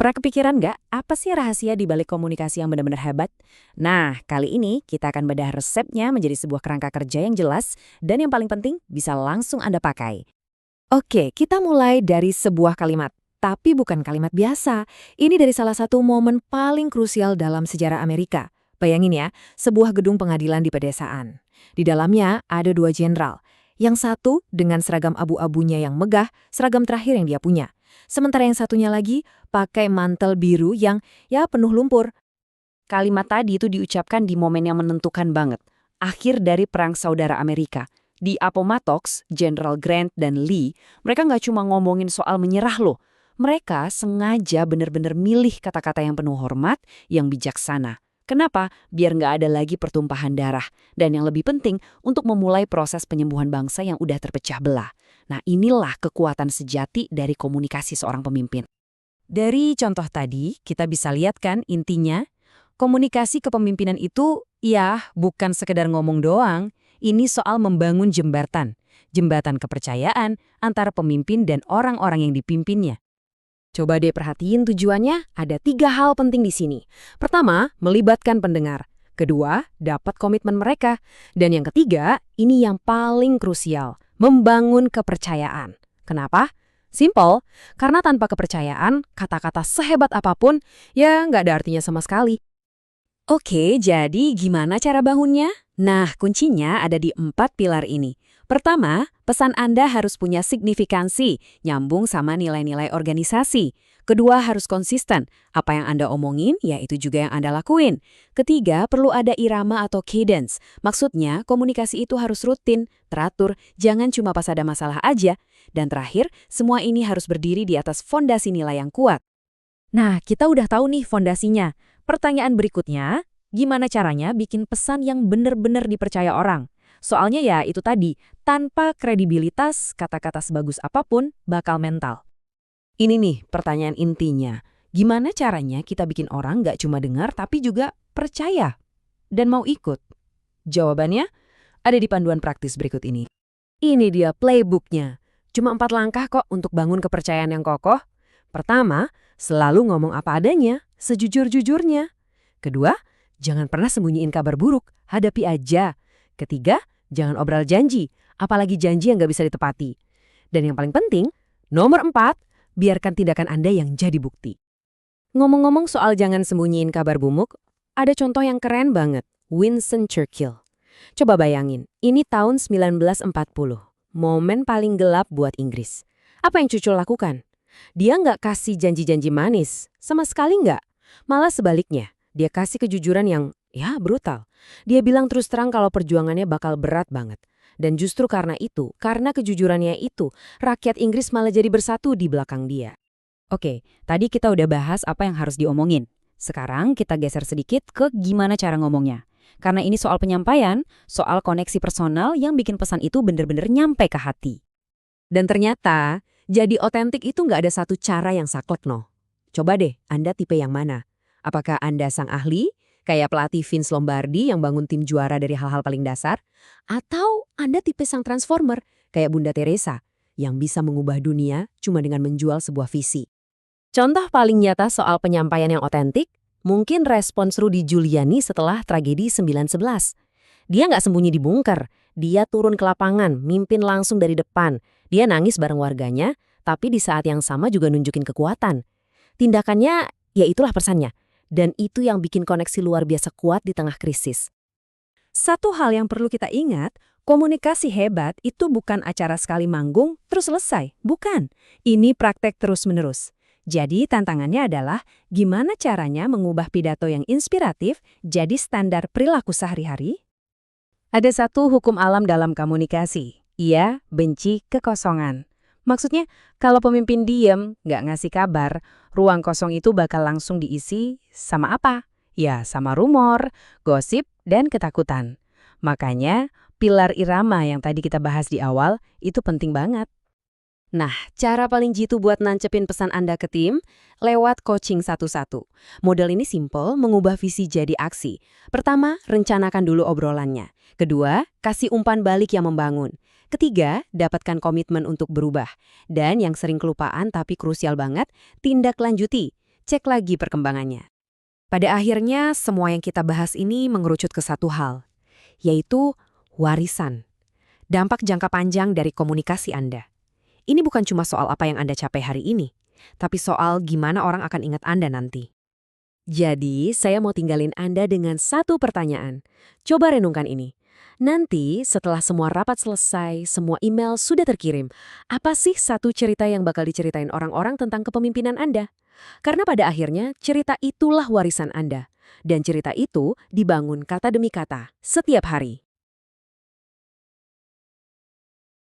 Pernah kepikiran nggak, apa sih rahasia di balik komunikasi yang benar-benar hebat? Nah, kali ini kita akan bedah resepnya menjadi sebuah kerangka kerja yang jelas dan yang paling penting bisa langsung Anda pakai. Oke, kita mulai dari sebuah kalimat. Tapi bukan kalimat biasa. Ini dari salah satu momen paling krusial dalam sejarah Amerika. Bayangin ya, sebuah gedung pengadilan di pedesaan. Di dalamnya ada dua jenderal. Yang satu dengan seragam abu-abunya yang megah, seragam terakhir yang dia punya. Sementara yang satunya lagi pakai mantel biru yang ya penuh lumpur. Kalimat tadi itu diucapkan di momen yang menentukan banget. Akhir dari Perang Saudara Amerika. Di Appomattox, Jenderal Grant dan Lee, mereka nggak cuma ngomongin soal menyerah loh. Mereka sengaja benar-benar milih kata-kata yang penuh hormat, yang bijaksana. Kenapa? Biar nggak ada lagi pertumpahan darah. Dan yang lebih penting, untuk memulai proses penyembuhan bangsa yang udah terpecah belah. Nah, inilah kekuatan sejati dari komunikasi seorang pemimpin. Dari contoh tadi, kita bisa lihat kan intinya, komunikasi kepemimpinan itu, ya bukan sekedar ngomong doang. Ini soal membangun jembatan. Jembatan kepercayaan antara pemimpin dan orang-orang yang dipimpinnya. Coba deh perhatiin tujuannya, ada 3 hal penting di sini. Pertama, melibatkan pendengar. Kedua, dapat komitmen mereka. Dan yang ketiga, ini yang paling krusial, membangun kepercayaan. Kenapa? Simple, karena tanpa kepercayaan, kata-kata sehebat apapun, ya nggak ada artinya sama sekali. Oke, jadi gimana cara bangunnya? Nah, kuncinya ada di 4 pilar ini. Pertama, pesan Anda harus punya signifikansi, nyambung sama nilai-nilai organisasi. Kedua, harus konsisten. Apa yang Anda omongin, ya itu juga yang Anda lakuin. Ketiga, perlu ada irama atau cadence. Maksudnya, komunikasi itu harus rutin, teratur, jangan cuma pas ada masalah aja. Dan terakhir, semua ini harus berdiri di atas fondasi nilai yang kuat. Nah, kita udah tahu nih fondasinya. Pertanyaan berikutnya, gimana caranya bikin pesan yang benar-benar dipercaya orang? Soalnya ya itu tadi, tanpa kredibilitas, kata-kata sebagus apapun bakal mental. Ini nih pertanyaan intinya. Gimana caranya kita bikin orang nggak cuma dengar tapi juga percaya dan mau ikut? Jawabannya ada di panduan praktis berikut ini. Ini dia playbooknya. Cuma 4 langkah kok untuk bangun kepercayaan yang kokoh. Pertama, selalu ngomong apa adanya, sejujur-jujurnya. Kedua, jangan pernah sembunyiin kabar buruk, hadapi aja. Ketiga, jangan obral janji, apalagi janji yang nggak bisa ditepati. Dan yang paling penting, nomor 4, biarkan tindakan Anda yang jadi bukti. Ngomong-ngomong soal jangan sembunyiin kabar bumuk, ada contoh yang keren banget, Winston Churchill. Coba bayangin, ini tahun 1940, momen paling gelap buat Inggris. Apa yang Churchill lakukan? Dia nggak kasih janji-janji manis, sama sekali nggak. Malah sebaliknya, dia kasih kejujuran yang, ya brutal. Dia bilang terus terang kalau perjuangannya bakal berat banget. Dan justru karena itu, karena kejujurannya itu, rakyat Inggris malah jadi bersatu di belakang dia. Oke, tadi kita udah bahas apa yang harus diomongin. Sekarang kita geser sedikit ke gimana cara ngomongnya. Karena ini soal penyampaian, soal koneksi personal yang bikin pesan itu bener-bener nyampe ke hati. Dan ternyata, jadi otentik itu nggak ada satu cara yang saklek no. Coba deh, Anda tipe yang mana? Apakah Anda sang ahli, kayak pelatih Vince Lombardi yang bangun tim juara dari hal-hal paling dasar? Atau Anda tipe sang transformer, kayak Bunda Teresa, yang bisa mengubah dunia cuma dengan menjual sebuah visi? Contoh paling nyata soal penyampaian yang otentik, mungkin respons Rudy Giuliani setelah tragedi 9/11. Dia nggak sembunyi di bunker, dia turun ke lapangan, mimpin langsung dari depan. Dia nangis bareng warganya, tapi di saat yang sama juga nunjukin kekuatan. Tindakannya, ya itulah pesannya. Dan itu yang bikin koneksi luar biasa kuat di tengah krisis. Satu hal yang perlu kita ingat, komunikasi hebat itu bukan acara sekali manggung terus selesai. Bukan. Ini praktek terus-menerus. Jadi tantangannya adalah gimana caranya mengubah pidato yang inspiratif jadi standar perilaku sehari-hari? Ada satu hukum alam dalam komunikasi. Ia benci kekosongan. Maksudnya, kalau pemimpin diem, nggak ngasih kabar, ruang kosong itu bakal langsung diisi sama apa? Ya, sama rumor, gosip, dan ketakutan. Makanya, pilar irama yang tadi kita bahas di awal, itu penting banget. Nah, cara paling jitu buat nancepin pesan Anda ke tim, lewat coaching satu-satu. Model ini simple, mengubah visi jadi aksi. Pertama, rencanakan dulu obrolannya. Kedua, kasih umpan balik yang membangun. Ketiga, dapatkan komitmen untuk berubah. Dan yang sering kelupaan tapi krusial banget, tindak lanjuti. cek lagi perkembangannya. Pada akhirnya, semua yang kita bahas ini mengerucut ke satu hal, yaitu warisan. Dampak jangka panjang dari komunikasi Anda. Ini bukan cuma soal apa yang Anda capai hari ini, tapi soal gimana orang akan ingat Anda nanti. Jadi, saya mau tinggalin Anda dengan satu pertanyaan. Coba renungkan ini. Nanti, setelah semua rapat selesai, semua email sudah terkirim, apa sih satu cerita yang bakal diceritain orang-orang tentang kepemimpinan Anda? Karena pada akhirnya, cerita itulah warisan Anda. Dan cerita itu dibangun kata demi kata, setiap hari.